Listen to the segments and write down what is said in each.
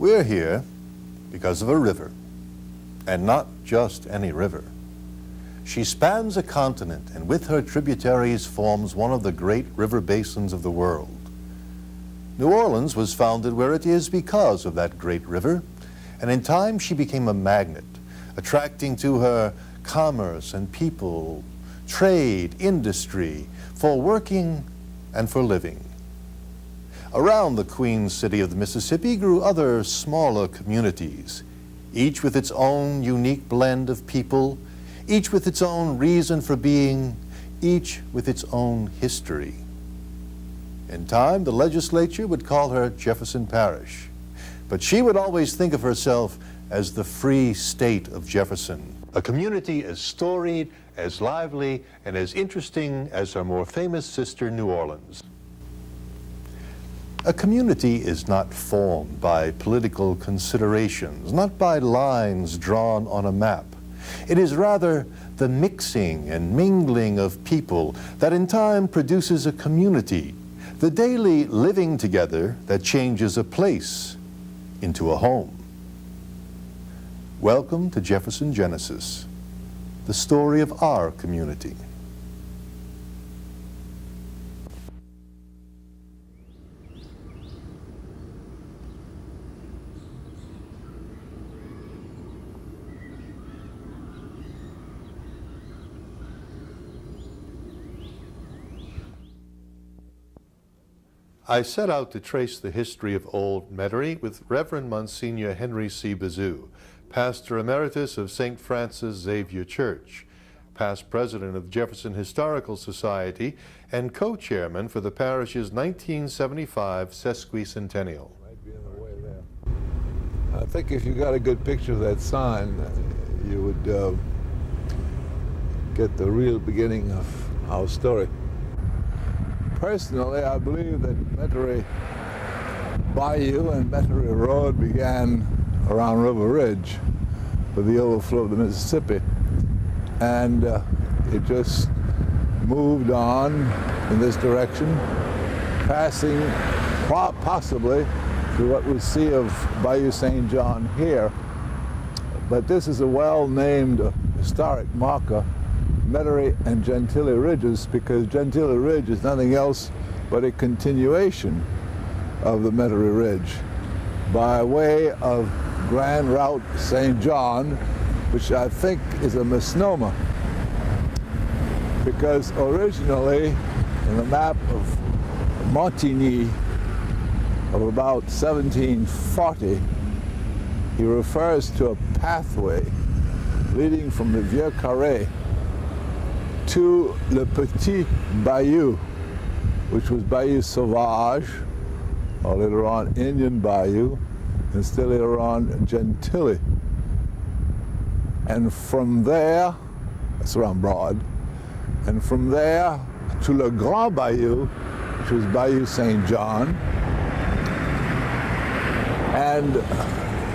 We're here because of a river, and not just any river. She spans a continent, and with her tributaries forms one of the great river basins of the world. New Orleans was founded where it is because of that great river, and in time she became a magnet, attracting to her commerce and people, trade, industry, for working and for living. Around the Queen City of the Mississippi grew other smaller communities, each with its own unique blend of people, each with its own reason for being, each with its own history. In time, the legislature would call her Jefferson Parish, but she would always think of herself as the free state of Jefferson, a community as storied, as lively, and as interesting as her more famous sister, New Orleans. A community is not formed by political considerations, not by lines drawn on a map. It is rather the mixing and mingling of people that in time produces a community, the daily living together that changes a place into a home. Welcome to Jefferson Genesis, the story of our community. I set out to trace the history of Old Metairie with Reverend Monsignor Henry C. Bazoo, Pastor Emeritus of St. Francis Xavier Church, past President of the Jefferson Historical Society, and co-chairman for the parish's 1975 sesquicentennial. Might be in the way there. I think if you got a good picture of that sign, you would get the real beginning of our story. Personally, I believe that Metairie Bayou and Metairie Road began around River Ridge with the overflow of the Mississippi. And it just moved on in this direction, passing possibly through what we see of Bayou St. John here. But this is a well-named historic marker, Metairie and Gentilly Ridges, because Gentilly Ridge is nothing else but a continuation of the Metairie Ridge by way of Grand Route St. John, which I think is a misnomer, because originally in the map of Montigny of about 1740, he refers to a pathway leading from the Vieux Carré to Le Petit Bayou, which was Bayou Sauvage, or later on Indian Bayou, and still later on Gentilly. And from there, that's around Broad, and from there to Le Grand Bayou, which was Bayou St. John. And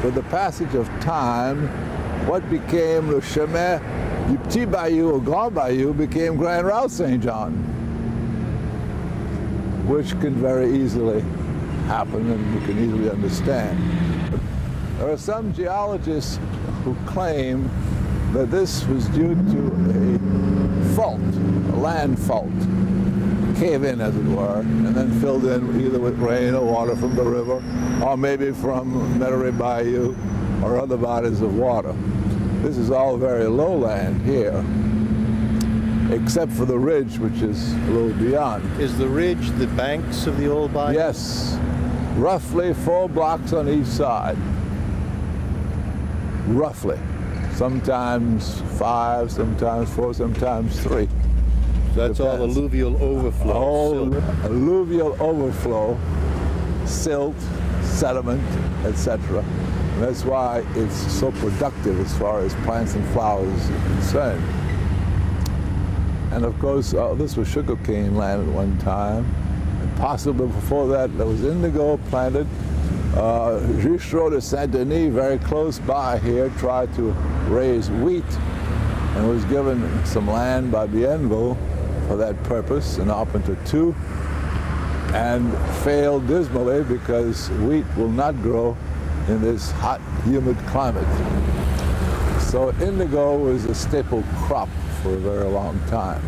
with the passage of time, what became Le Chemin du Petit Bayou or Grand Bayou became Grand Route St. John, which can very easily happen and we can easily understand. There are some geologists who claim that this was due to a fault, a land fault, cave-in as it were, and then filled in either with rain or water from the river, or maybe from Metairie Bayou or other bodies of water. This is all very lowland here, except for the ridge, which is a little beyond. Is the ridge the banks of the old bayou? Yes, roughly 4 blocks on each side. Roughly. Sometimes 5, sometimes 4, sometimes 3. That's all alluvial overflow. All alluvial overflow, silt, sediment, etc. And that's why it's so productive as far as plants and flowers are concerned. And of course, this was sugarcane land at one time. And possibly before that, there was indigo planted. Juchereau de Saint-Denis, very close by here, tried to raise wheat and was given some land by Bienville for that purpose in Arpenter II, and failed dismally because wheat will not grow in this hot, humid climate. So indigo was a staple crop for a very long time.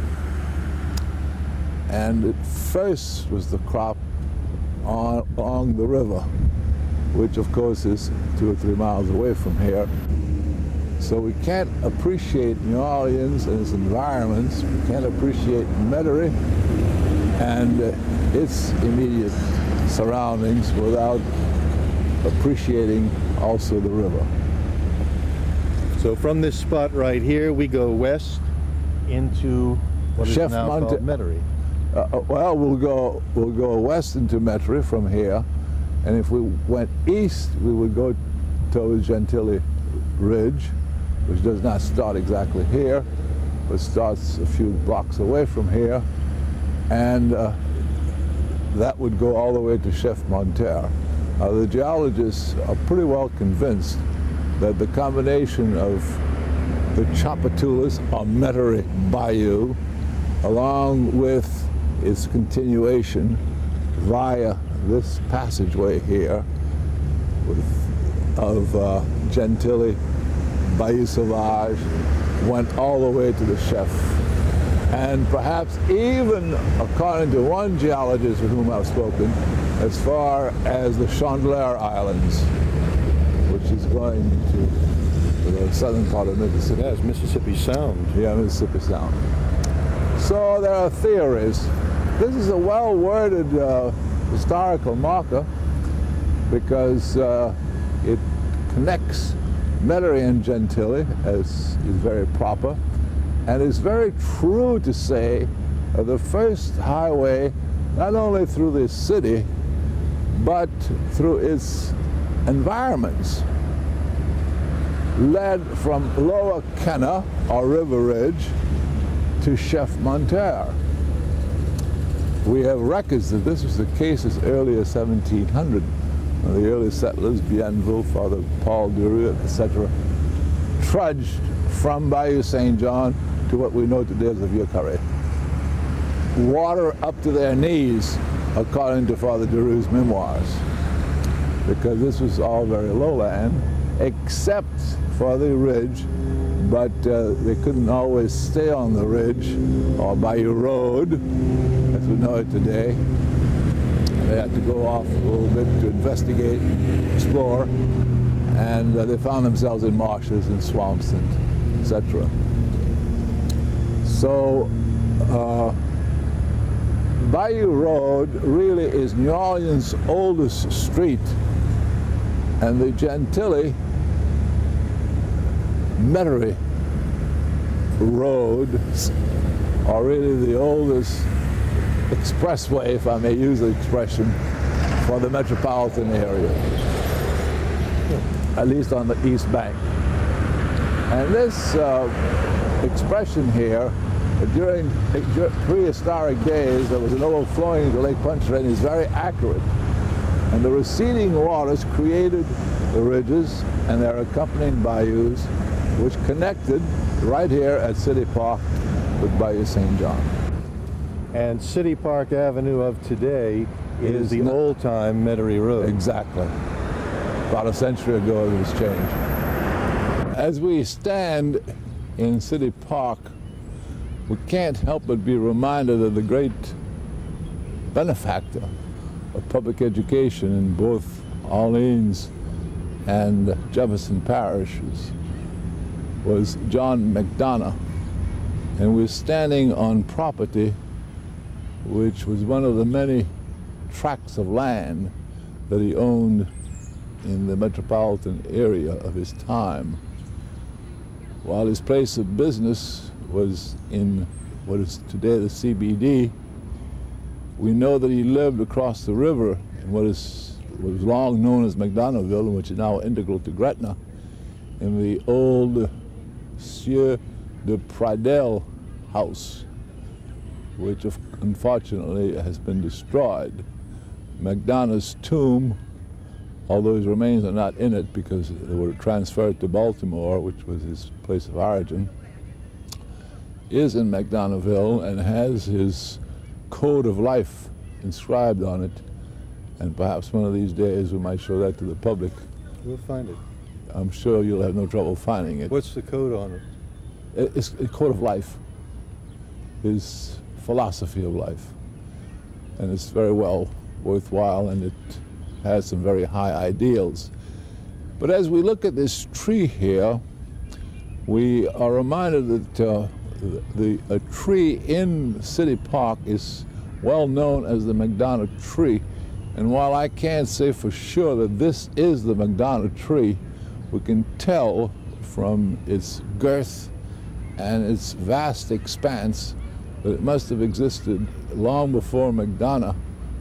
And it first was the crop along the river, which of course is 2 or 3 miles away from here. So we can't appreciate New Orleans and its environments, we can't appreciate Metairie and its immediate surroundings without appreciating also the river. So from this spot right here, we go west into what is Chef now Monte- called Metairie. Well, we'll go west into Metairie from here, and if we went east, we would go towards Gentilly Ridge, which does not start exactly here, but starts a few blocks away from here, and that would go all the way to Chef Monterre. The geologists are pretty well convinced that the combination of the Tchoupitoulas, or Metairie Bayou, along with its continuation via this passageway here of Gentilly, Bayou Sauvage, went all the way to the Chef. And perhaps even, according to one geologist with whom I've spoken, as far as the Chandelier Islands, which is going to the southern part of Mississippi. Yes, Mississippi Sound. Yeah, Mississippi Sound. So there are theories. This is a well-worded historical marker because it connects Metairie and Gentilly, as is very proper, and it's very true to say the first highway, not only through this city, but through its environments, led from Lower Kenna, or River Ridge, to Chef Monterre. We have records that this was the case as early as 1700. The early settlers, Bienville, Father Paul Dury, etc., trudged from Bayou St. John to what we know today as the Vieux Carré. Water up to their knees, according to Father Duruy's memoirs, because this was all very lowland, except for the ridge, but they couldn't always stay on the ridge or Bayou Road, as we know it today. They had to go off a little bit to investigate, explore, and they found themselves in marshes and swamps and etc. So Bayou Road really is New Orleans' oldest street, and the Gentilly Metairie Road are really the oldest expressway, if I may use the expression, for the metropolitan area, at least on the east bank. And this expression here, during prehistoric days, there was an overflowing into Lake Pontchartrain, is very accurate. And the receding waters created the ridges and their accompanying bayous, which connected right here at City Park with Bayou St. John. And City Park Avenue of today is the old-time Metairie Road. Exactly. About a century ago it was changed. As we stand in City Park, we can't help but be reminded of the great benefactor of public education in both Orleans and Jefferson parishes was John McDonough. And we're standing on property which was one of the many tracts of land that he owned in the metropolitan area of his time. While his place of business was in what is today the CBD, we know that he lived across the river in what was long known as McDonoughville, which is now integral to Gretna, in the old Sieur de Pradel house, which unfortunately has been destroyed. McDonough's tomb, although his remains are not in it because they were transferred to Baltimore, which was his place of origin, is in McDonoughville and has his code of life inscribed on it. And perhaps one of these days we might show that to the public We'll find it. I'm sure you'll have no trouble finding it. What's the code on it? It's a code of life, his philosophy of life. And it's very well worthwhile, and it has some very high ideals. But as we look at this tree here, we are reminded that a tree in City Park is well known as the McDonough tree. And while I can't say for sure that this is the McDonough tree, we can tell from its girth and its vast expanse that it must have existed long before McDonough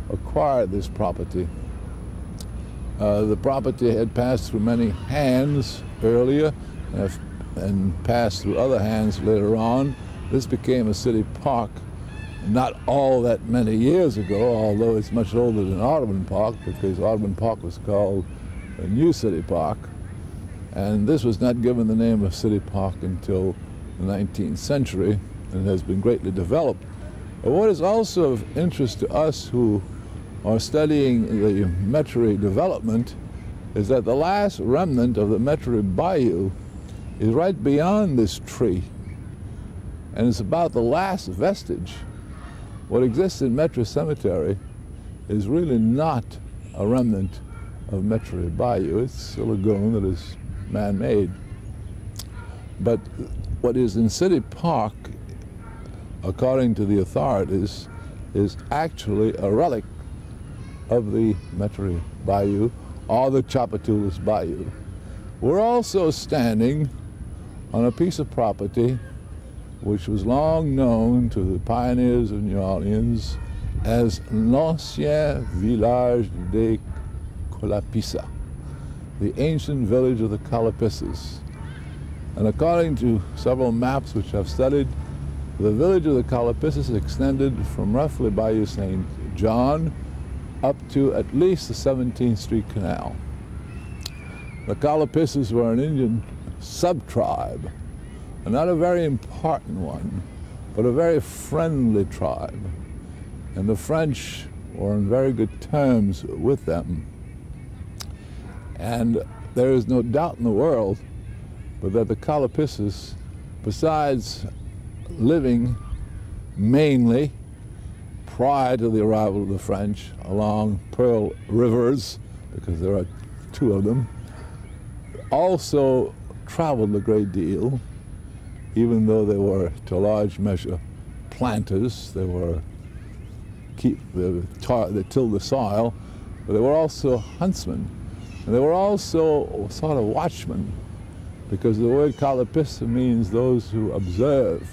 acquired this property. The property had passed through many hands earlier and passed through other hands later on. This became a city park not all that many years ago, although it's much older than Audubon Park, because Audubon Park was called a New City Park. And this was not given the name of City Park until the 19th century, and has been greatly developed. But what is also of interest to us who are studying the Metairie development is that the last remnant of the Metairie Bayou is right beyond this tree, and it's about the last vestige. What exists in Metairie Cemetery is really not a remnant of Metairie Bayou. It's a lagoon that is man-made. But what is in City Park, according to the authorities, is actually a relic of the Metairie Bayou, or the Tchoupitoulas Bayou. We're also standing on a piece of property which was long known to the pioneers of New Orleans as l'Ancien Village de Kalapissa, the ancient village of the Kalapissas. And according to several maps which I've studied, the village of the Kalapissas extended from roughly Bayou St. John up to at least the 17th Street Canal. The Kalapissas were an Indian sub-tribe, and not a very important one, but a very friendly tribe. And the French were on very good terms with them. And there is no doubt in the world but that the Kalapissas, besides living mainly prior to the arrival of the French along Pearl Rivers, because there are two of them, also traveled a great deal, even though they were, to a large measure, planters. They tilled the soil, but they were also huntsmen. And they were also sort of watchmen, because the word Kalapissa means those who observe,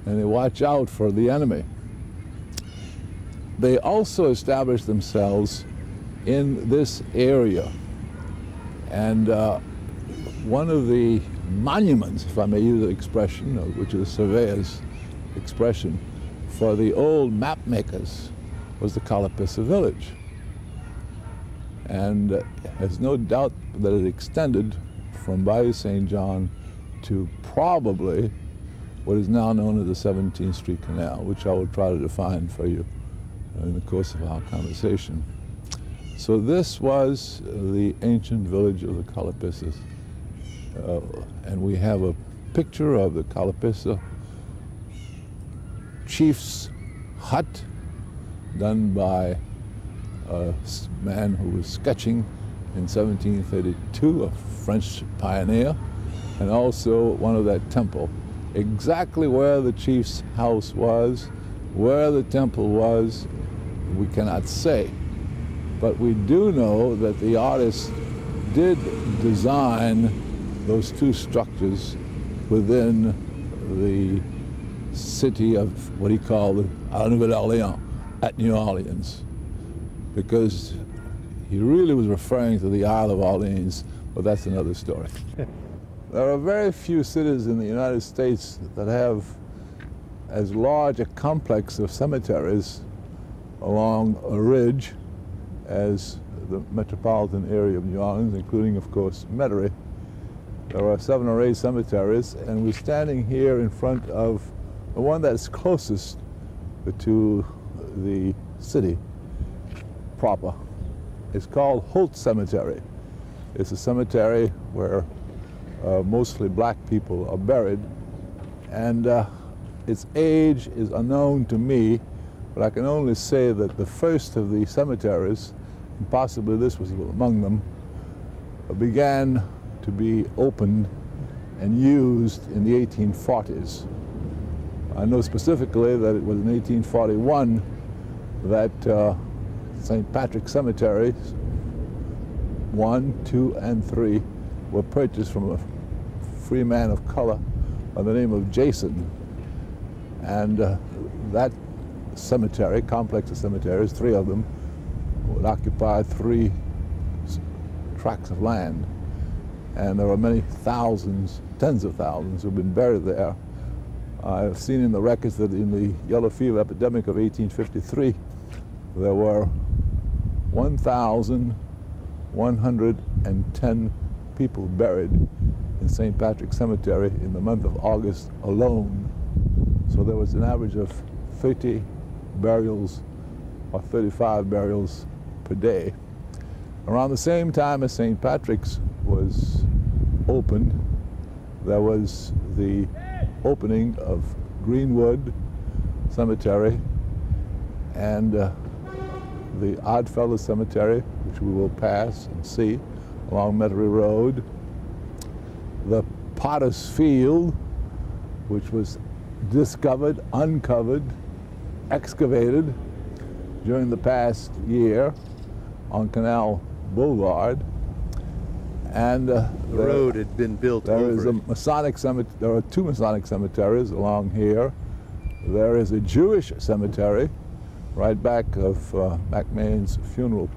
and they watch out for the enemy. They also established themselves in this area. And one of the monuments, if I may use the expression, which is a surveyor's expression, for the old map makers was the Kalapissa village. And there's no doubt that it extended from Bayou St. John to probably what is now known as the 17th Street Canal, which I will try to define for you in the course of our conversation. So this was the ancient village of the Kalapissas. And we have a picture of the Kalapissa chief's hut done by a man who was sketching in 1732, a French pioneer, and also one of that temple. Exactly where the chief's house was, where the temple was, we cannot say. But we do know that the artist did design those two structures within the city of what he called La Nouvelle-Orléans at New Orleans, because he really was referring to the Isle of Orleans, but that's another story. There are very few cities in the United States that have as large a complex of cemeteries along a ridge as the metropolitan area of New Orleans, including, of course, Metairie. There are 7 or 8 cemeteries, and we're standing here in front of the one that's closest to the city proper. It's called Holt Cemetery. It's a cemetery where mostly black people are buried, and its age is unknown to me, but I can only say that the first of the cemeteries, and possibly this was among them, began to be opened and used in the 1840s. I know specifically that it was in 1841 that St. Patrick's Cemeteries 1, 2, and 3 were purchased from a free man of color by the name of Jason. And that cemetery, complex of cemeteries, 3 of them, would occupy 3 tracts of land. And there are many thousands, tens of thousands who've been buried there. I've seen in the records that in the yellow fever epidemic of 1853, there were 1,110 people buried in St. Patrick's Cemetery in the month of August alone. So there was an average of 30 burials or 35 burials per day. Around the same time as St. Patrick's was opened, there was the opening of Greenwood Cemetery and the Oddfellows Cemetery, which we will pass and see along Metairie Road, the Potter's Field, which was discovered, uncovered, excavated during the past year on Canal Boulevard, and the road had been built there over is a Masonic cemetery. There are 2 Masonic cemeteries along here. There is a Jewish cemetery right back of McMahon's funeral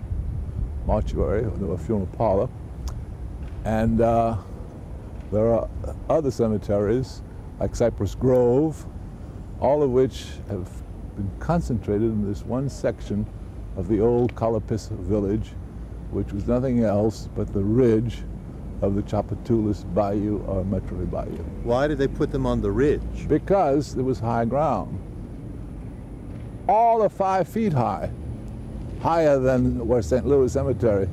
mortuary, or funeral parlor, and there are other cemeteries like Cypress Grove, all of which have been concentrated in this one section of the old Kalapissa village, which was nothing else but the ridge of the Chapatoulas Bayou or Metairie Bayou. Why did they put them on the ridge? Because it was high ground. All of 5 feet high, higher than where St. Louis Cemetery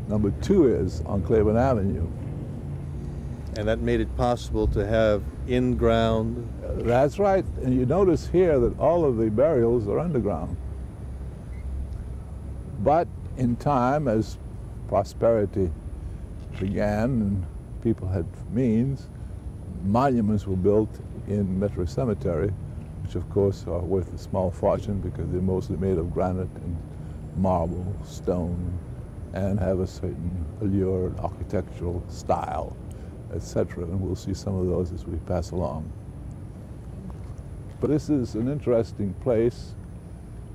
number 2 is on Claiborne Avenue. And that made it possible to have in-ground. That's right, and you notice here that all of the burials are underground. But in time, as prosperity began and people had means, monuments were built in Metairie Cemetery, which of course are worth a small fortune because they're mostly made of granite and marble, stone, and have a certain allure, architectural style, etc. And we'll see some of those as we pass along. But this is an interesting place.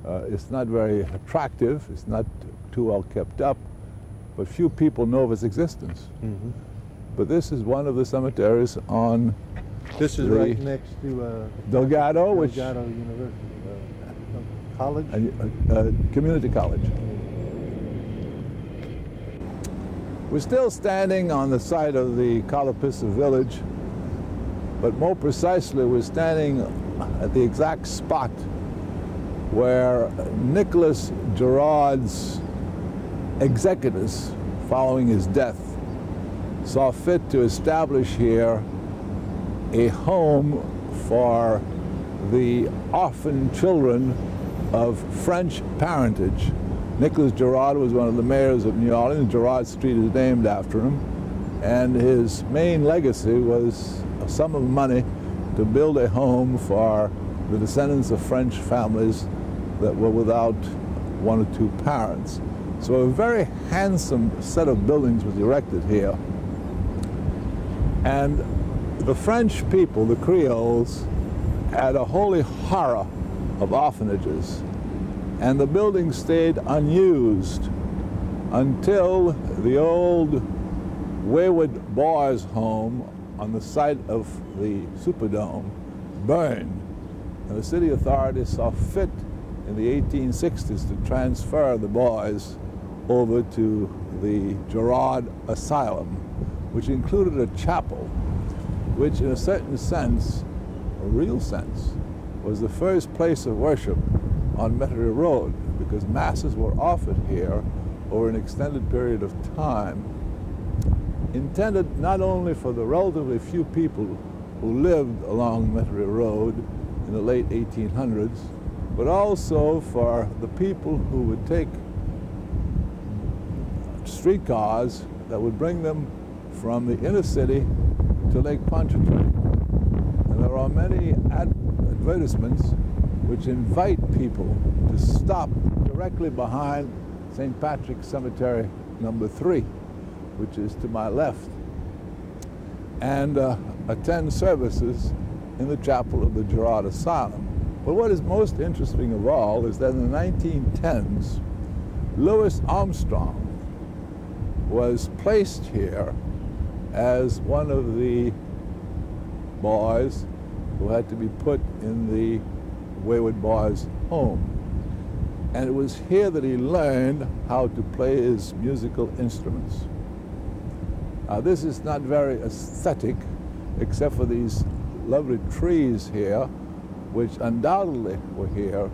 It's not very attractive. It's not too well kept up, but few people know of its existence. Mm-hmm. But this is one of the cemeteries on This is right next to Delgado, which Delgado University College? Community College. We're still standing on the site of the Kalapissa village, but more precisely, we're standing at the exact spot where Nicholas Gerard's executors, following his death, saw fit to establish here a home for the orphan children of French parentage. Nicholas Gerard was one of the mayors of New Orleans. Gerard Street is named after him, and his main legacy was a sum of money to build a home for the descendants of French families that were without 1 or 2 parents. So a very handsome set of buildings was erected here. And the French people, the Creoles, had a holy horror of orphanages. And the building stayed unused until the old Wayward Boys' home on the site of the Superdome burned. And the city authorities saw fit in the 1860s to transfer the boys over to the Gerard Asylum, which included a chapel, which in a certain sense, a real sense, was the first place of worship on Metairie Road, because masses were offered here over an extended period of time intended not only for the relatively few people who lived along Metairie Road in the late 1800s, but also for the people who would take streetcars that would bring them from the inner city to Lake Pontchartrain. And there are many advertisements which invite people to stop directly behind St. Patrick's Cemetery number 3, which is to my left, and attend services in the chapel of the Gerard Asylum. But what is most interesting of all is that in the 1910s, Louis Armstrong was placed here as one of the boys who had to be put in the Wayward Boys home. And it was here that he learned how to play his musical instruments. This is not very aesthetic, except for these lovely trees here, which undoubtedly were here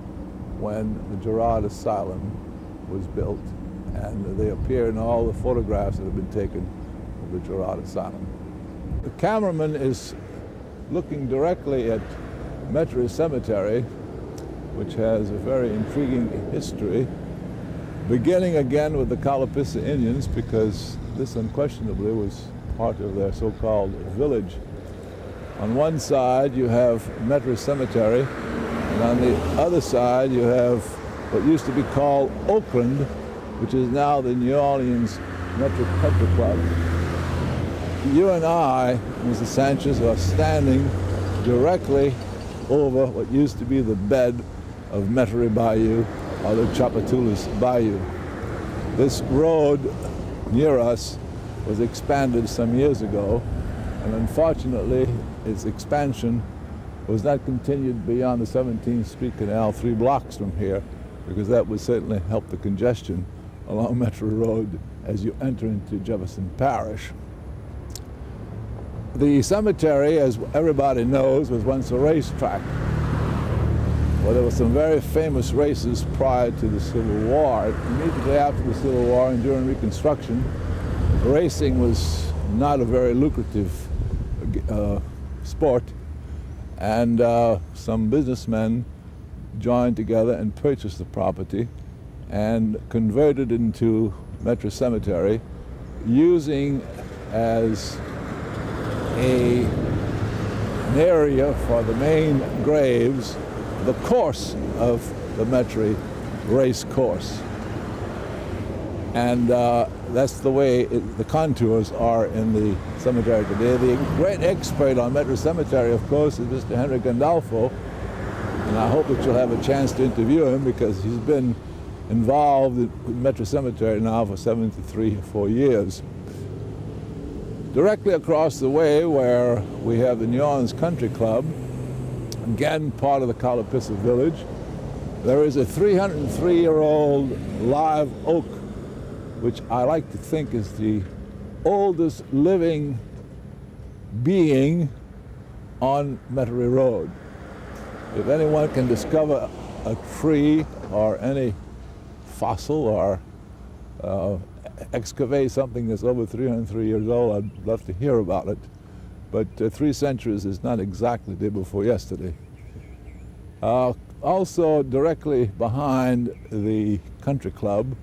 when the Gerard Asylum was built, and they appear in all the photographs that have been taken of the Gerard Asylum. The cameraman is looking directly at Metairie Cemetery, which has a very intriguing history, beginning again with the Kalapissa Indians, because this unquestionably was part of their so-called village. On one side you have Metairie Cemetery, and on the other side you have what used to be called Oakland, which is now the New Orleans Metro Country Club. You and I, Mr. Sanchez, are standing directly over what used to be the bed of Metairie Bayou, or the Tchoupitoulas Bayou. This road near us was expanded some years ago, and unfortunately its expansion was not continued beyond the 17th Street Canal 3 blocks from here, because that would certainly help the congestion along Metairie Road as you enter into Jefferson Parish. The cemetery, as everybody knows, was once a racetrack. Well, there were some very famous races prior to the Civil War. Immediately after the Civil War and during Reconstruction, racing was not a very lucrative sport, and some businessmen joined together and purchased the property and converted it into Metairie Cemetery, using as an area for the main graves the course of the Metairie race course. And that's the way the contours are in the cemetery today. The great expert on Metairie Cemetery, of course, is Mr. Henry Gandolfo, and I hope that you'll have a chance to interview him, because he's been involved in Metairie Cemetery now for 73 or 4 years. Directly across the way, where we have the New Orleans Country Club, again part of the Kalapissa village, there is a 303-year-old live oak, which I like to think is the oldest living being on Metairie Road. If anyone can discover a tree or any fossil or excavate something that's over 303 years old, I'd love to hear about it. But 3 centuries is not exactly day before yesterday. Also directly behind the country club,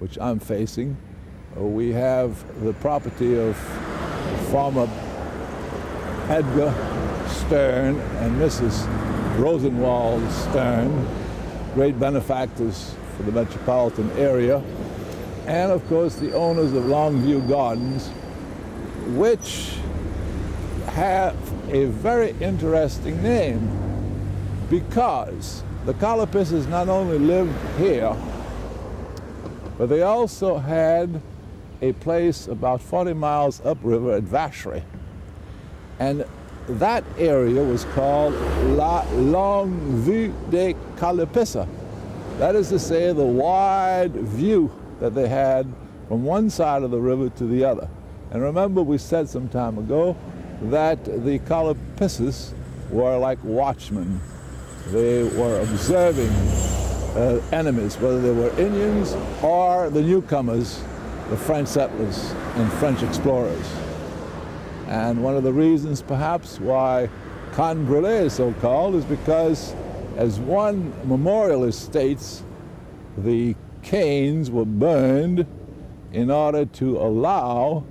which I'm facing, we have the property of former Edgar Stern and Mrs. Rosenwald Stern, great benefactors for the metropolitan area, and of course the owners of Longview Gardens, which have a very interesting name, because the Kalapissas not only lived here, but they also had a place about 40 miles upriver at Vacherie. And that area was called La Longue Vue de Kalapissa. That is to say, the wide view that they had from one side of the river to the other. And remember, we said some time ago that the Kalapissas were like watchmen. They were observing enemies, whether they were Indians or the newcomers the French settlers and French explorers. And one of the reasons perhaps why Can Brûlée is so called is because, as one memorialist states, the canes were burned in order to allow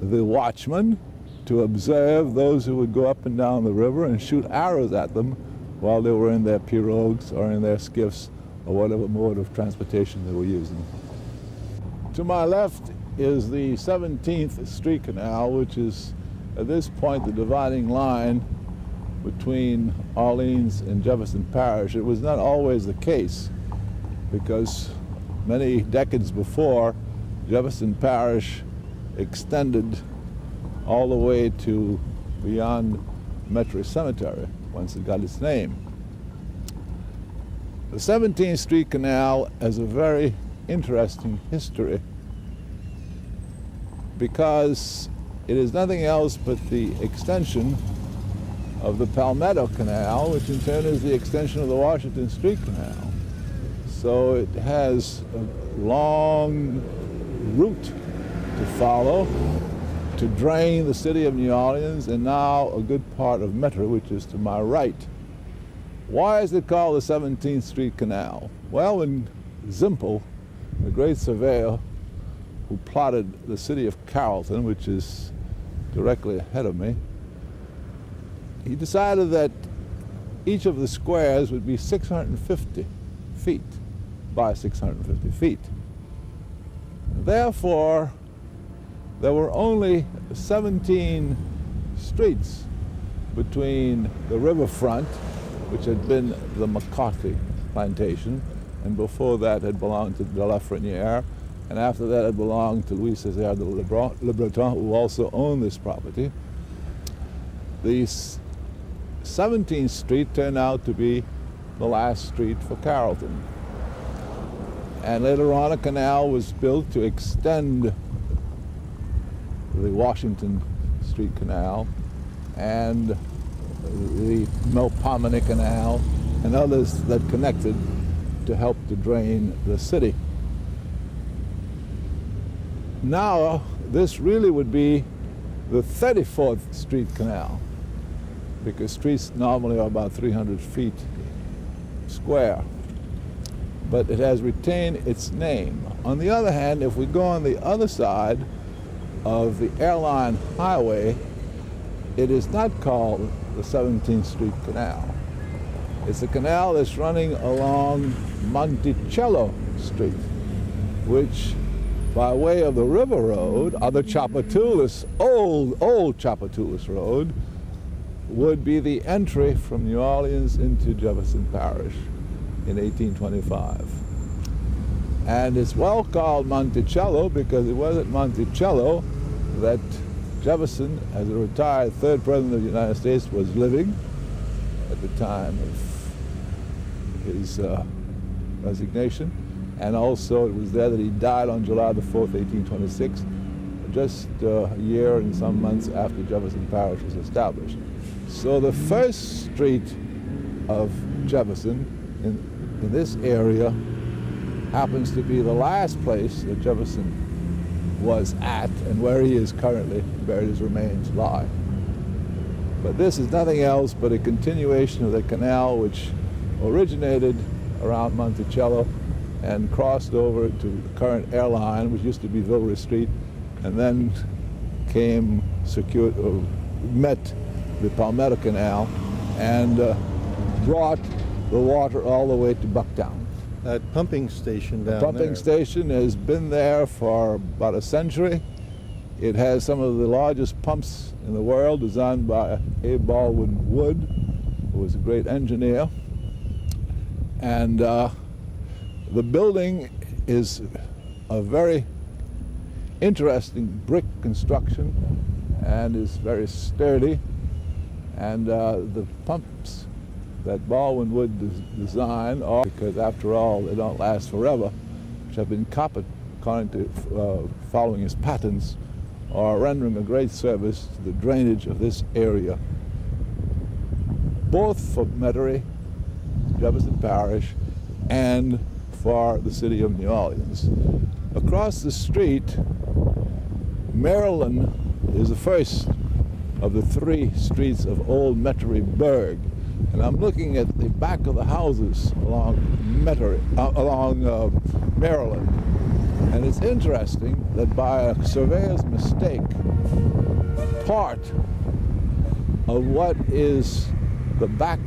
the watchmen to observe those who would go up and down the river and shoot arrows at them while they were in their pirogues or in their skiffs or whatever mode of transportation they were using. To my left is the 17th Street Canal, which is at this point the dividing line between Orleans and Jefferson Parish. It was not always the case, because many decades before, Jefferson Parish extended all the way to beyond Metairie Cemetery once it got its name. The 17th Street Canal has a very interesting history because it is nothing else but the extension of the Palmetto Canal, which in turn is the extension of the Washington Street Canal. So it has a long route to follow to drain the city of New Orleans and now a good part of Metairie, which is to my right. Why is it called the 17th Street Canal? Well, when Zimpel, the great surveyor who plotted the city of Carrollton, which is directly ahead of me, he decided that each of the squares would be 650 feet by 650 feet. Therefore, there were only 17 streets between the riverfront, which had been the McCarthy plantation, and before that had belonged to the Lafreniere, and after that had belonged to Louis César de Le Breton, who also owned this property. The 17th Street turned out to be the last street for Carrollton. And later on, a canal was built to extend the Washington Street Canal and the Melpomene Canal and others that connected to help to drain the city. Now, this really would be the 34th Street Canal, because streets normally are about 300 feet square. But it has retained its name. On the other hand, if we go on the other side of the airline highway, it is not called the 17th Street Canal. It's a canal that's running along Monticello Street, which, by way of the River Road, or the Tchoupitoulas, old Tchoupitoulas Road, would be the entry from New Orleans into Jefferson Parish in 1825. And it's well called Monticello because it was at Monticello that Jefferson, as a retired third president of the United States, was living at the time of his resignation. And also it was there that he died on July the 4th, 1826, just a year and some months after Jefferson Parish was established. So the first street of Jefferson in this area happens to be the last place that Jefferson was at and where he is currently buried. His remains lie. But this is nothing else but a continuation of the canal which originated around Monticello and crossed over to the current airline, which used to be Villeray Street, and then met the Palmetto Canal and brought the water all the way to Bucktown. That pumping station down there. The pumping station has been there for about a century. It has some of the largest pumps in the world, designed by A. Baldwin Wood, who was a great engineer. And the building is a very interesting brick construction and is very sturdy. And the pumps that Baldwin Wood designed, because after all, they don't last forever, which have been copied according to following his patents, are rendering a great service to the drainage of this area, both for Metairie, Jefferson Parish, and for the city of New Orleans. Across the street, Maryland is the first of the 3 streets of Old Metairie Burg. And I'm looking at the back of the houses along Maryland. And it's interesting that by a surveyor's mistake, part of what is the back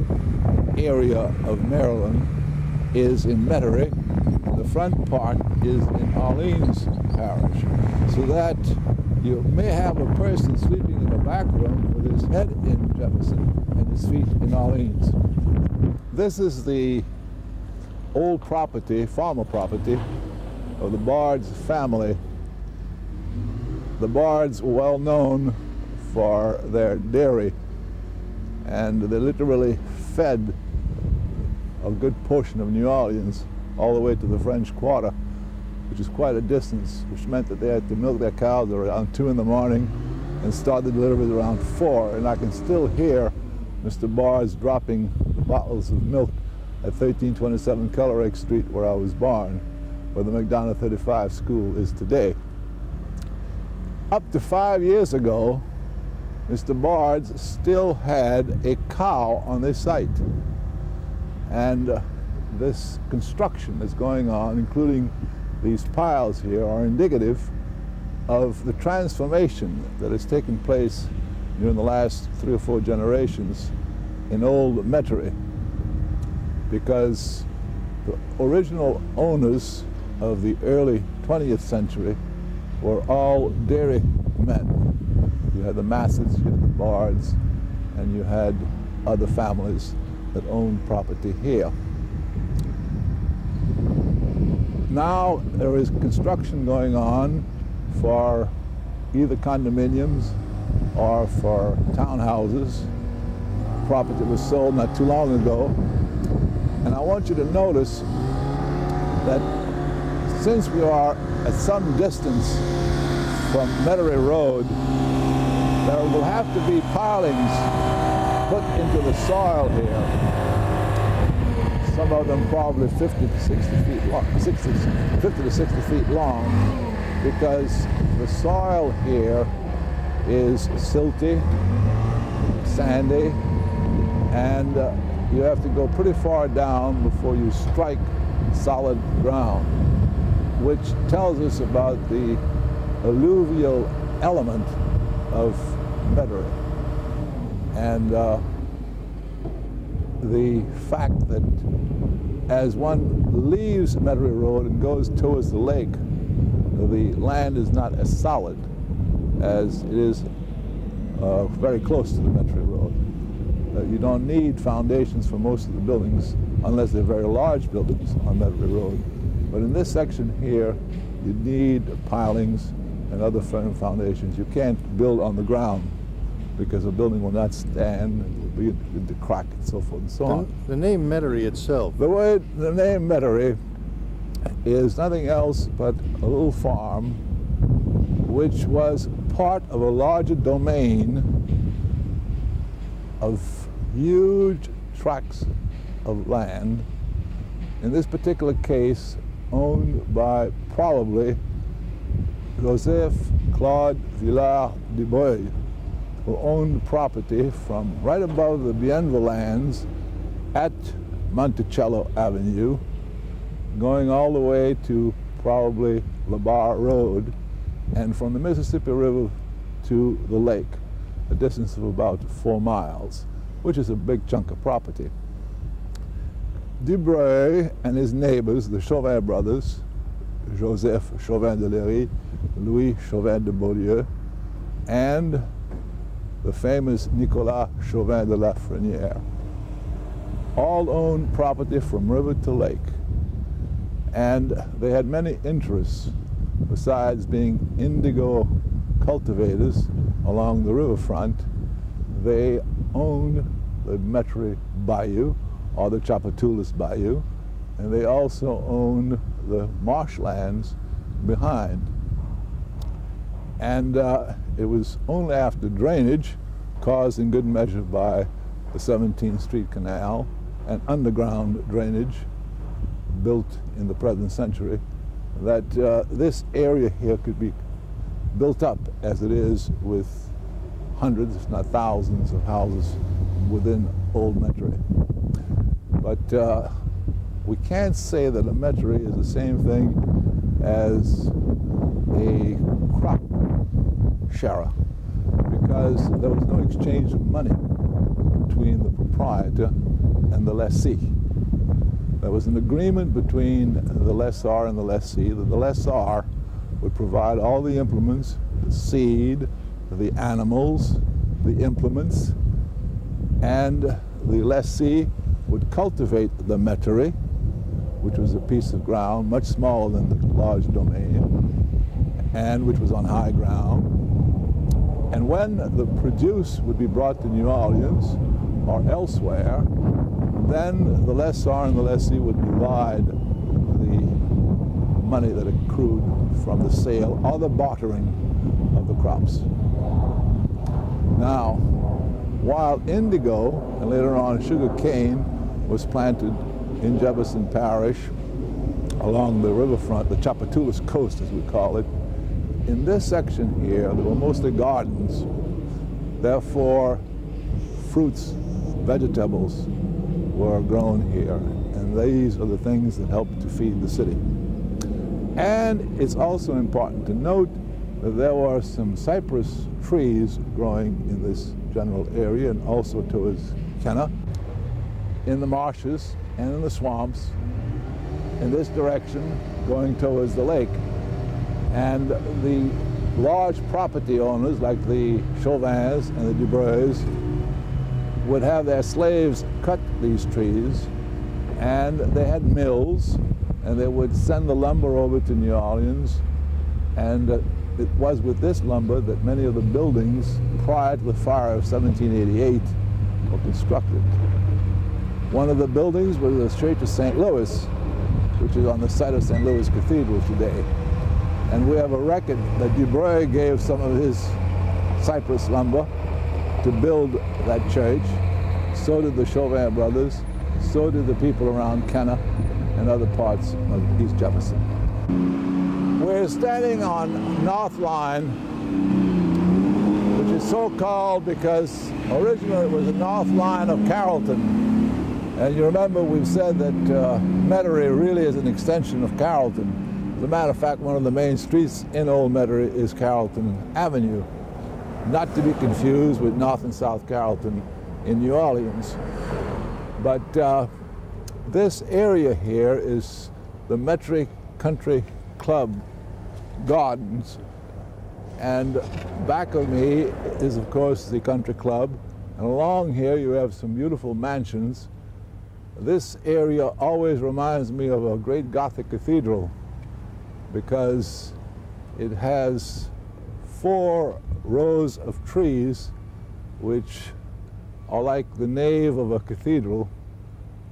area of Maryland is in Metairie. The front part is in Orleans Parish. So that you may have a person sleeping in the back room with his head in Jefferson and his feet in Orleans. This is the old property, farmer property, of the Bards family. The Bards were well known for their dairy, and they literally fed a good portion of New Orleans all the way to the French Quarter, which is quite a distance, which meant that they had to milk their cows around 2 in the morning and start the deliveries around 4. And I can still hear Mr. Bards dropping the bottles of milk at 1327 Colorake Street, where I was born, where the McDonough 35 school is today. Up to 5 years ago, Mr. Bards still had a cow on this site. And this construction that's going on, including these piles here, are indicative of the transformation that has taken place during the last 3 or 4 generations in Old Metairie, because the original owners of the early 20th century were all dairy men. You had the Massets, you had the Bards, and you had other families that owned property here. Now there is construction going on for either condominiums or for townhouses. Property was sold not too long ago. And I want you to notice that since we are at some distance from Metairie Road, there will have to be pilings put into the soil here. Some of them probably 50 to 60 feet long, 50 to 60 feet long, because the soil here is silty, sandy, and you have to go pretty far down before you strike solid ground, which tells us about the alluvial element of Metairie. And the fact that as one leaves Metairie Road and goes towards the lake, the land is not as solid as it is very close to the Metairie Road. You don't need foundations for most of the buildings unless they're very large buildings on Metairie Road. But in this section here, you need pilings and other firm foundations. You can't build on the ground because a building will not stand, it will begin to crack and so forth and so on. The name Metairie itself. The name Metairie is nothing else but a little farm which was part of a larger domain of huge tracts of land, in this particular case owned by probably Joseph Claude Villard de Breuil, who owned property from right above the Bienville lands at Monticello Avenue, going all the way to probably La Barre Road, and from the Mississippi River to the lake, a distance of about 4 miles, which is a big chunk of property. De Breuil and his neighbors, the Chauvin brothers, Joseph Chauvin de Léry, Louis Chauvin de Beaulieu, and the famous Nicolas Chauvin de Lafreniere, all owned property from river to lake. And they had many interests besides being indigo cultivators along the riverfront. They owned the Metairie Bayou, or the Tchoupitoulas Bayou, and they also owned the marshlands behind. And it was only after drainage, caused in good measure by the 17th Street Canal and underground drainage built in the present century, that this area here could be built up as it is with hundreds, if not thousands, of houses within Old Metairie. But we can't say that a Metairie is the same thing as a crop sharer, because there was no exchange of money between the proprietor and the lessee. There was an agreement between the lessor and the lessee that the lessor would provide all the implements, the seed, the animals, the implements, and the lessee would cultivate the Metairie, which was a piece of ground much smaller than the large domain, and which was on high ground. And when the produce would be brought to New Orleans or elsewhere, then the lessor and the lessee would divide the money that accrued from the sale or the bartering of the crops. Now, while indigo and later on sugar cane was planted in Jefferson Parish along the riverfront, the Chapatoulas coast as we call it, in this section here there were mostly gardens. Therefore, fruits, vegetables were grown here, and these are the things that helped to feed the city. And it's also important to note that there were some cypress trees growing in this general area and also towards Kenna, in the marshes and in the swamps, in this direction going towards the lake. And the large property owners like the Chauvins and the Dubois would have their slaves cut these trees, and they had mills, and they would send the lumber over to New Orleans, and it was with this lumber that many of the buildings prior to the fire of 1788 were constructed. One of the buildings was the Church of St. Louis, which is on the site of St. Louis Cathedral today. And we have a record that Dubois gave some of his cypress lumber to build that church. So did the Chauvin brothers, so did the people around Kenna and other parts of East Jefferson. We're standing on North Line, which is so called because originally it was the North Line of Carrollton. And you remember we've said that Metairie really is an extension of Carrollton. As a matter of fact, one of the main streets in Old Metairie is Carrollton Avenue, not to be confused with North and South Carrollton in New Orleans. But this area here is the Metairie Country Club Gardens, and back of me is of course the Country Club, and along here you have some beautiful mansions. This area always reminds me of a great Gothic cathedral because it has 4 rows of trees which are like the nave of a cathedral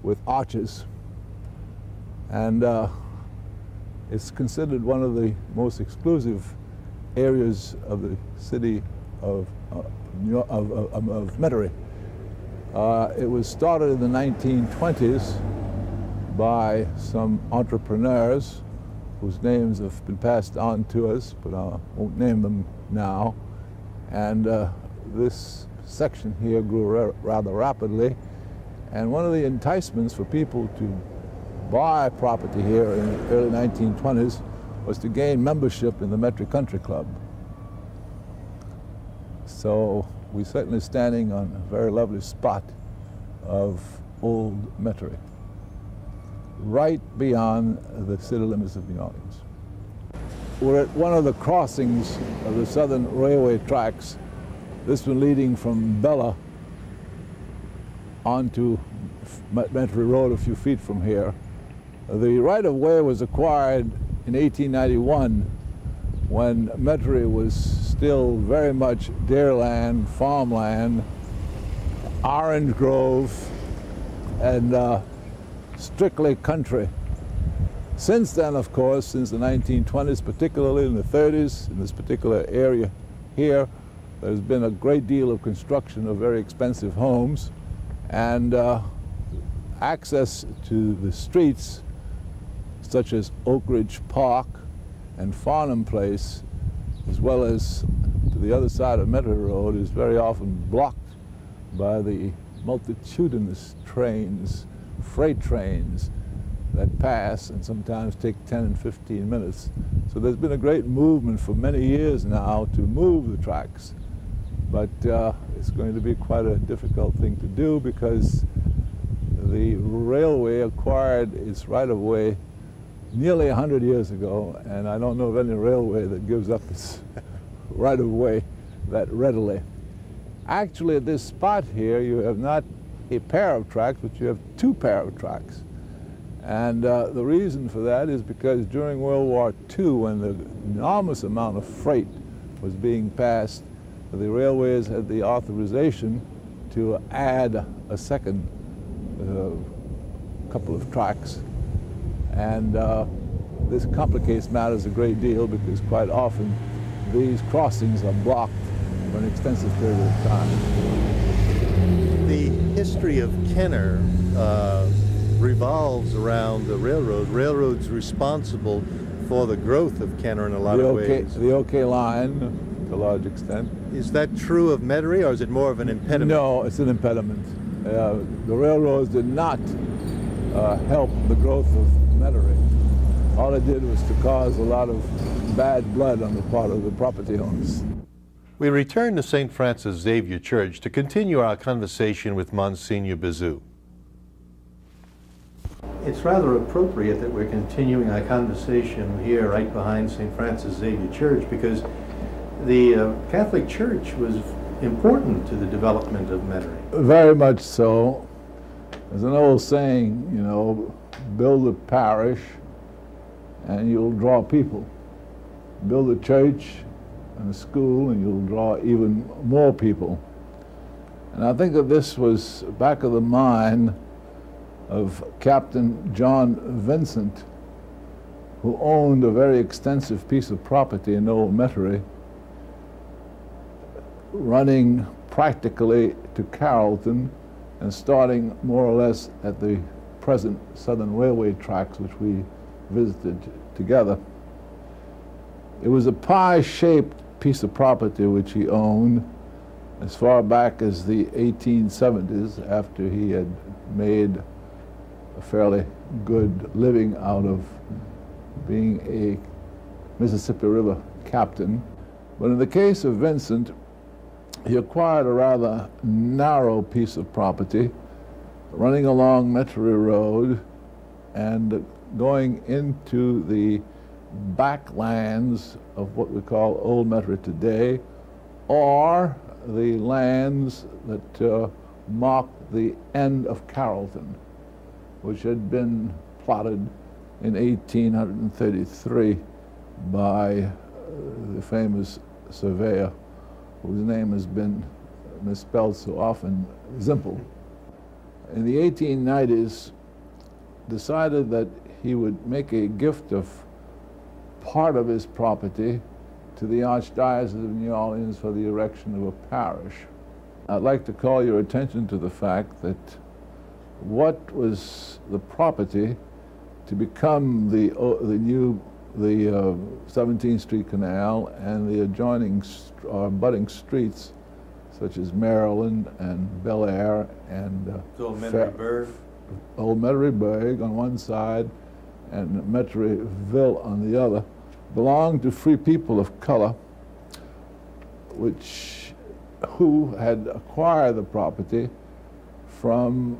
with arches, and it's considered one of the most exclusive areas of the city of Metairie. It was started in the 1920s by some entrepreneurs whose names have been passed on to us, but I won't name them now. And this section here grew rather rapidly. And one of the enticements for people to buy property here in the early 1920s was to gain membership in the Metairie Country Club. So we're certainly standing on a very lovely spot of Old Metairie, right beyond the city limits of New Orleans. We're at one of the crossings of the Southern Railway tracks, this one leading from Bella onto Metairie Road a few feet from here. The right-of-way was acquired in 1891 when Metairie was still very much dairyland, farmland, orange grove, and strictly country. Since then, of course, since the 1920s, particularly in the 30s, in this particular area here, there's been a great deal of construction of very expensive homes, and access to the streets such as Oak Ridge Park and Farnham Place, as well as to the other side of Metairie Road, is very often blocked by the multitudinous trains, freight trains, that pass and sometimes take 10 and 15 minutes. So there's been a great movement for many years now to move the tracks, but it's going to be quite a difficult thing to do because the railway acquired its right-of-way nearly 100 years ago, and I don't know of any railway that gives up its right-of-way that readily. Actually, at this spot here, you have not a pair of tracks, but you have two pair of tracks. And the reason for that is because during World War II, when the enormous amount of freight was being passed, the railways had the authorization to add a second couple of tracks. And this complicates matters a great deal because quite often these crossings are blocked for an extensive period of time. The history of Kenner revolves around the railroad. Railroad's responsible for the growth of Kenner in a lot of ways. The OK line, to a large extent. Is that true of Metairie, or is it more of an impediment? No, it's an impediment. The railroads did not help the growth of Metairie. All it did was to cause a lot of bad blood on the part of the property owners. We return to St. Francis Xavier Church to continue our conversation with Monsignor Bizou. It's rather appropriate that we're continuing our conversation here right behind St. Francis Xavier Church because the Catholic Church was important to the development of Metairie. Very much so. There's an old saying, you know, build a parish and you'll draw people. Build a church and a school and you'll draw even more people. And I think that this was back of the mind of Captain John Vincent, who owned a very extensive piece of property in Old Metairie, running practically to Carrollton and starting more or less at the present Southern Railway tracks, which we visited together. It was a pie-shaped piece of property which he owned as far back as the 1870s, after he had made a fairly good living out of being a Mississippi River captain. But in the case of Vincent, he acquired a rather narrow piece of property running along Metairie Road and going into the backlands of what we call Old Metairie today, or the lands that mark the end of Carrollton, which had been plotted in 1833 by the famous surveyor whose name has been misspelled so often, Zimpel. In the 1890s, decided that he would make a gift of part of his property to the Archdiocese of New Orleans for the erection of a parish. I'd like to call your attention to the fact that what was the property to become the 17th Street Canal and the adjoining budding streets such as Maryland and Bel Air and Old Metairie-Burg. Old Metairie-Burg on one side and Metairie-Ville on the other, belonged to free people of color who had acquired the property from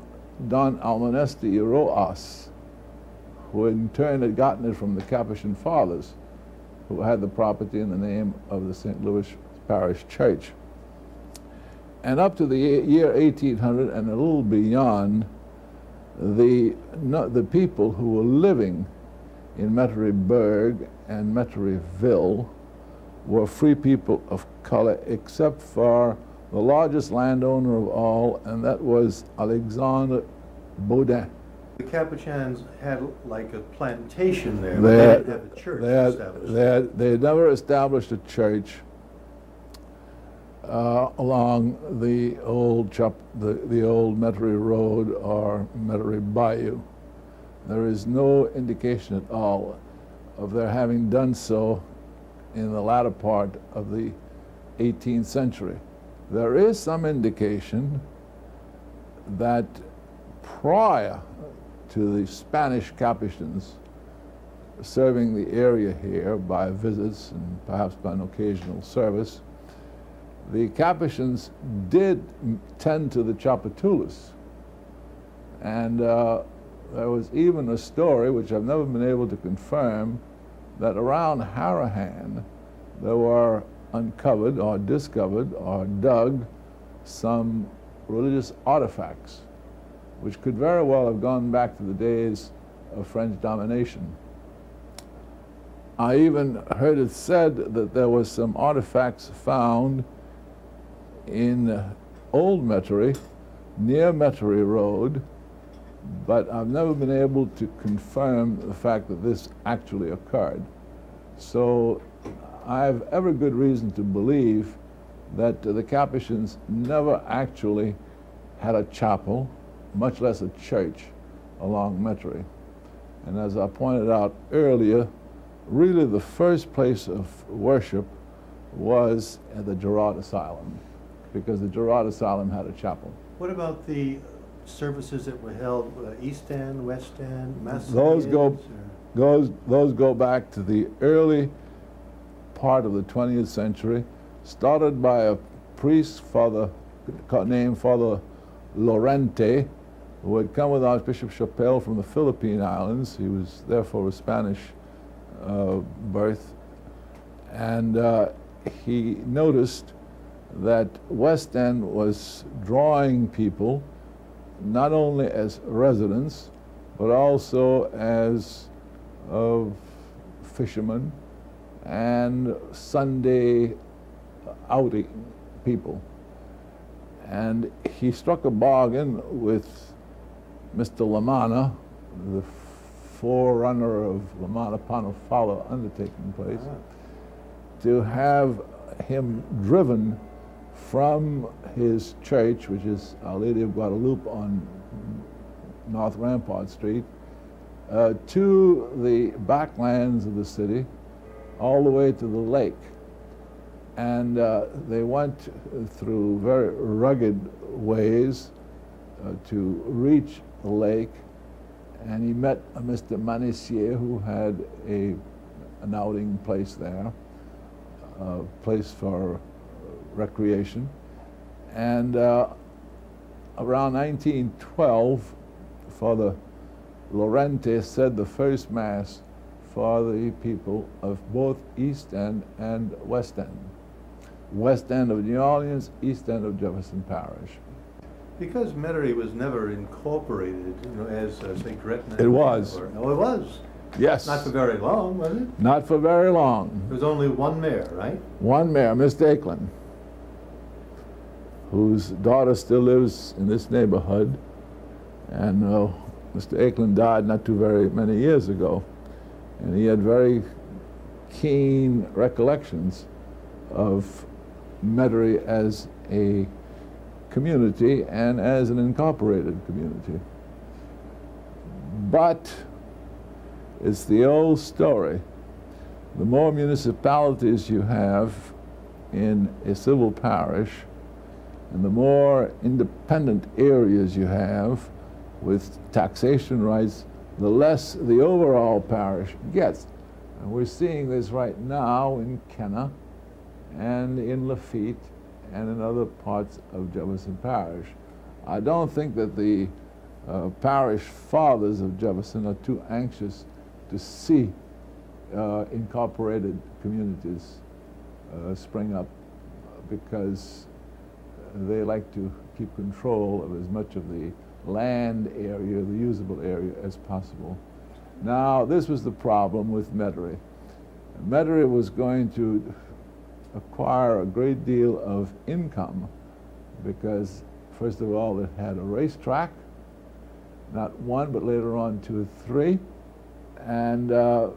Don Almonesti Roas, who in turn had gotten it from the Capuchin Fathers, who had the property in the name of the St. Louis Parish Church. And up to the year 1800 and a little beyond, the people who were living in Metairie-Burg and Metairie-Ville were free people of color, except for the largest landowner of all, and that was Alexandre Baudin. The Capuchins had like a plantation there, but they didn't have a church established. They had never established a church along the old Metairie Road or Metairie Bayou. There is no indication at all of their having done so in the latter part of the 18th century. There is some indication that prior to the Spanish Capuchins serving the area here by visits and perhaps by an occasional service, the Capuchins did tend to the Tchoupitoulas. And there was even a story, which I've never been able to confirm, that around Harahan there were uncovered or discovered or dug some religious artifacts, which could very well have gone back to the days of French domination. I even heard it said that there was some artifacts found in Old Metairie, near Metairie Road, but I've never been able to confirm the fact that this actually occurred. So I have every good reason to believe that the Capuchins never actually had a chapel, much less a church, along Metairie. And as I pointed out earlier, really the first place of worship was at the Gerard Asylum, because the Gerard Asylum had a chapel. What about the services that were held East End, West End, Those go back to the early part of the 20th century, started by a priest, named Father Lorente, who had come with Archbishop Chapelle from the Philippine Islands. He was therefore of Spanish birth, and he noticed that West End was drawing people not only as residents but also as fishermen and Sunday outing people. And he struck a bargain with Mr. LaManna, the forerunner of LaManna Panafala undertaking place, to have him driven from his church, which is Our Lady of Guadalupe on North Rampart Street, to the backlands of the city, all the way to the lake. And they went through very rugged ways to reach the lake, and he met a Mr. Manissier, who had an outing place there, a place for recreation. And around 1912, Father Lorente said the first Mass for the people of both East End and West End. West End of New Orleans, East End of Jefferson Parish. Because Metairie was never incorporated, as St. Gretna. It was. No, it was. Yes. Not for very long, was it? Not for very long. There was only one mayor, right? One mayor, Mr. Akelin, whose daughter still lives in this neighborhood. And Mr. Akelin died not too very many years ago. And he had very keen recollections of Metairie as a community and as an incorporated community. But it's the old story. The more municipalities you have in a civil parish, and the more independent areas you have with taxation rights, the less the overall parish gets. And we're seeing this right now in Kenna and in Lafitte and in other parts of Jefferson Parish. I don't think that the parish fathers of Jefferson are too anxious to see incorporated communities spring up, because they like to keep control of as much of the land area, the usable area, as possible. Now, this was the problem with Metairie. Metairie was going to acquire a great deal of income because, first of all, it had a racetrack, not one, but later on 2 or 3. And the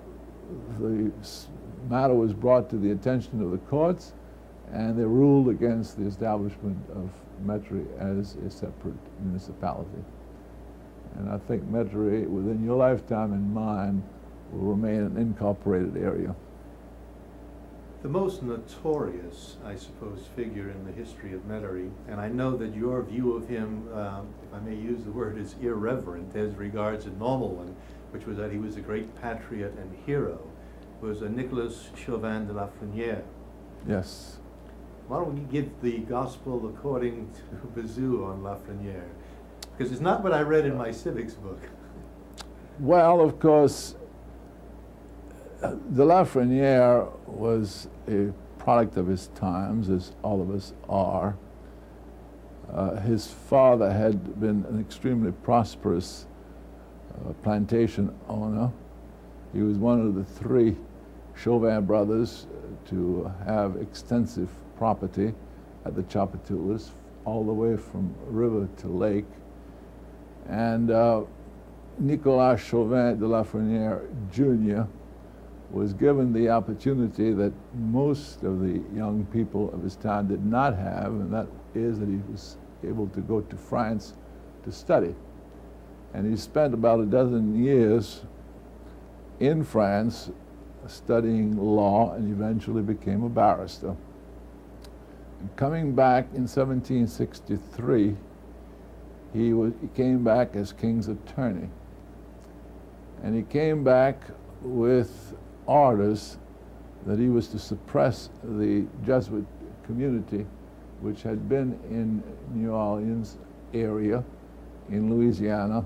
matter was brought to the attention of the courts, and they ruled against the establishment of Metairie as a separate municipality. And I think Metairie, within your lifetime and mine, will remain an incorporated area. The most notorious, I suppose, figure in the history of Metairie, and I know that your view of him, if I may use the word, is irreverent as regards a normal one, which was that he was a great patriot and hero, was Nicholas Chauvin de Lafreniere. Yes. Why don't we give the gospel according to Bazou on Lafreniere? Because it's not what I read in my civics book. Well, of course, de Lafreniere was a product of his times, as all of us are. His father had been an extremely prosperous plantation owner. He was one of the three Chauvin brothers to have extensive property at the Tchoupitoulas, all the way from river to lake. And Nicolas Chauvin de Lafreniere Jr. was given the opportunity that most of the young people of his time did not have, and that is that he was able to go to France to study. And he spent about a dozen years in France studying law and eventually became a barrister. And coming back in 1763, he came back as king's attorney. And he came back with orders that he was to suppress the Jesuit community, which had been in New Orleans area in Louisiana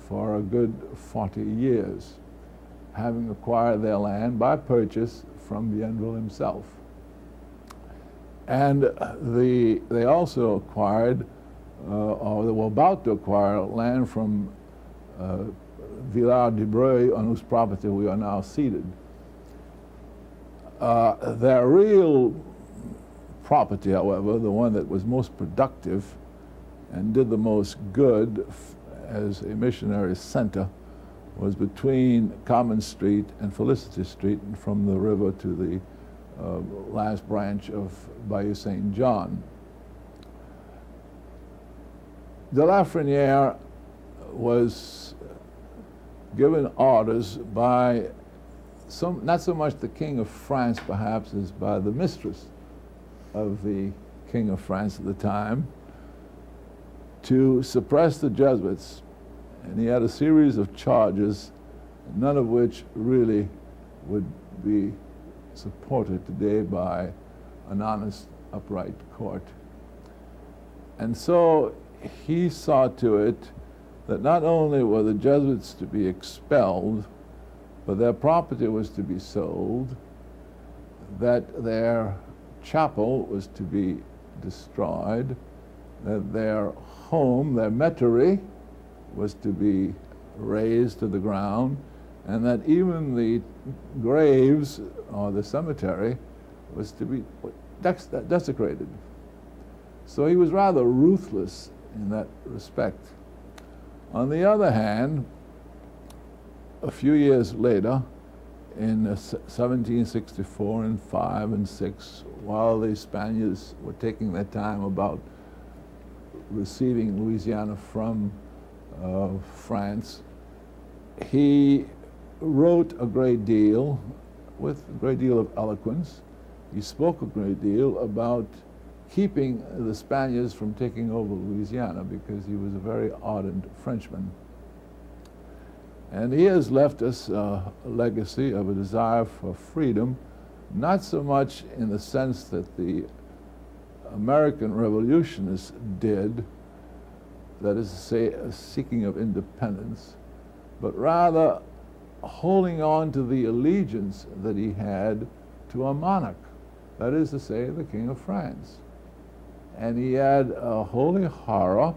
for a good 40 years, having acquired their land by purchase from Bienville himself. And they also acquired, or they were about to acquire, land from Villard de Breuil, on whose property we are now seated. Their real property, however, the one that was most productive and did the most good as a missionary center, was between Common Street and Felicity Street, and from the river to the last branch of Bayou St. John. De Lafreniere was given orders by not so much the King of France perhaps as by the mistress of the King of France at the time, to suppress the Jesuits. And he had a series of charges, none of which really would be supported today by an honest, upright court. And so he saw to it that not only were the Jesuits to be expelled, but their property was to be sold, that their chapel was to be destroyed, that their home, their Metairie, was to be razed to the ground, and that even the graves or the cemetery was to be desecrated. So he was rather ruthless in that respect. On the other hand, a few years later, in 1764 and 5 and 6, while the Spaniards were taking their time about receiving Louisiana from France, he wrote a great deal with a great deal of eloquence. He spoke a great deal about keeping the Spaniards from taking over Louisiana, because he was a very ardent Frenchman. And he has left us a legacy of a desire for freedom, not so much in the sense that the American revolutionists did, that is to say, a seeking of independence, but rather holding on to the allegiance that he had to a monarch, that is to say, the King of France. And he had a holy horror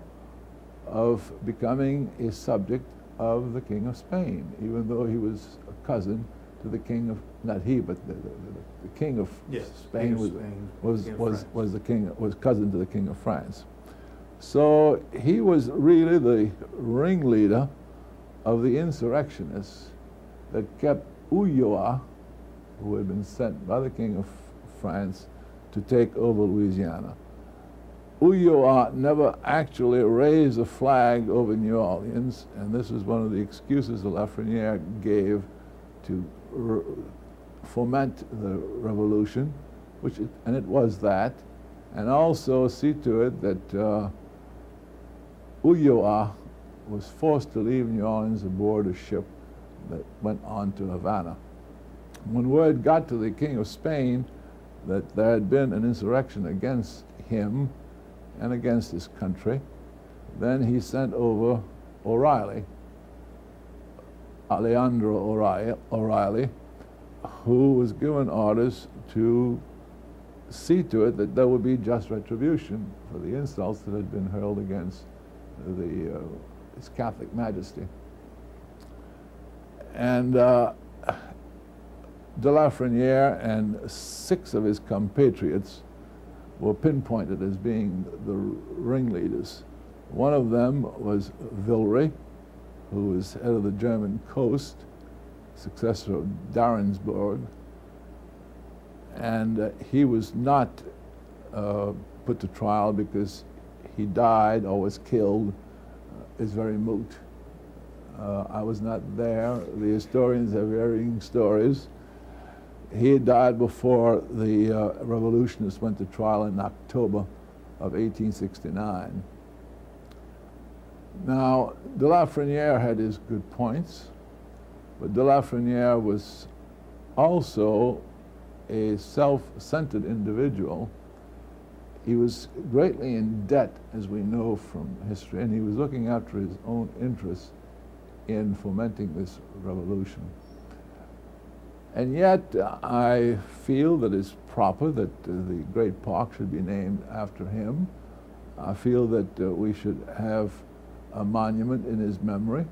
of becoming a subject of the King of Spain, even though he was a cousin to the King of, not he, but the King of Spain, was cousin to the King of France. So he was really the ringleader of the insurrectionists that kept Ulloa, who had been sent by the King of France to take over Louisiana. Ulloa never actually raised a flag over New Orleans, and this was one of the excuses that Lafreniere gave to foment the revolution, and it was that, and also see to it that Ulloa was forced to leave New Orleans aboard a ship that went on to Havana. When word got to the King of Spain that there had been an insurrection against him and against his country, then he sent over O'Reilly, Alejandro O'Reilly, who was given orders to see to it that there would be just retribution for the insults that had been hurled against His Catholic Majesty. And de Lafreniere and 6 of his compatriots were pinpointed as being the ringleaders. One of them was Villeray, who was head of the German coast, successor of Darensbourg, and he was not put to trial because he died or was killed is very moot. I was not there. The historians have varying stories. He had died before the revolutionists went to trial in October of 1869. Now, de Lafreniere had his good points, but de Lafreniere was also a self-centered individual. He was greatly in debt, as we know from history, and he was looking after his own interests in fomenting this revolution. And yet, I feel that it's proper that the great park should be named after him. I feel that we should have a monument in his memory.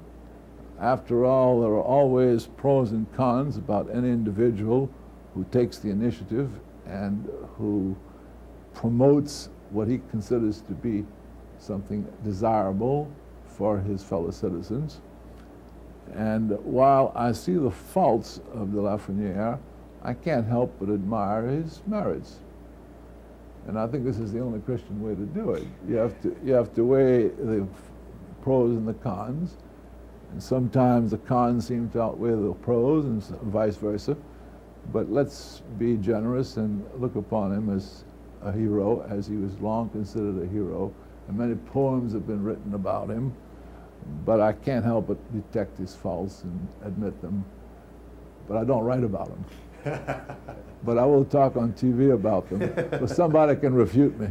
After all, there are always pros and cons about any individual who takes the initiative and who promotes what he considers to be something desirable for his fellow citizens. And while I see the faults of de Lafreniere, I can't help but admire his merits. And I think this is the only Christian way to do it. You have to weigh the pros and the cons, and sometimes the cons seem to outweigh the pros and vice versa. But let's be generous and look upon him as a hero, as he was long considered a hero, and many poems have been written about him. But I can't help but detect his faults and admit them. But I don't write about them. But I will talk on TV about them, so somebody can refute me.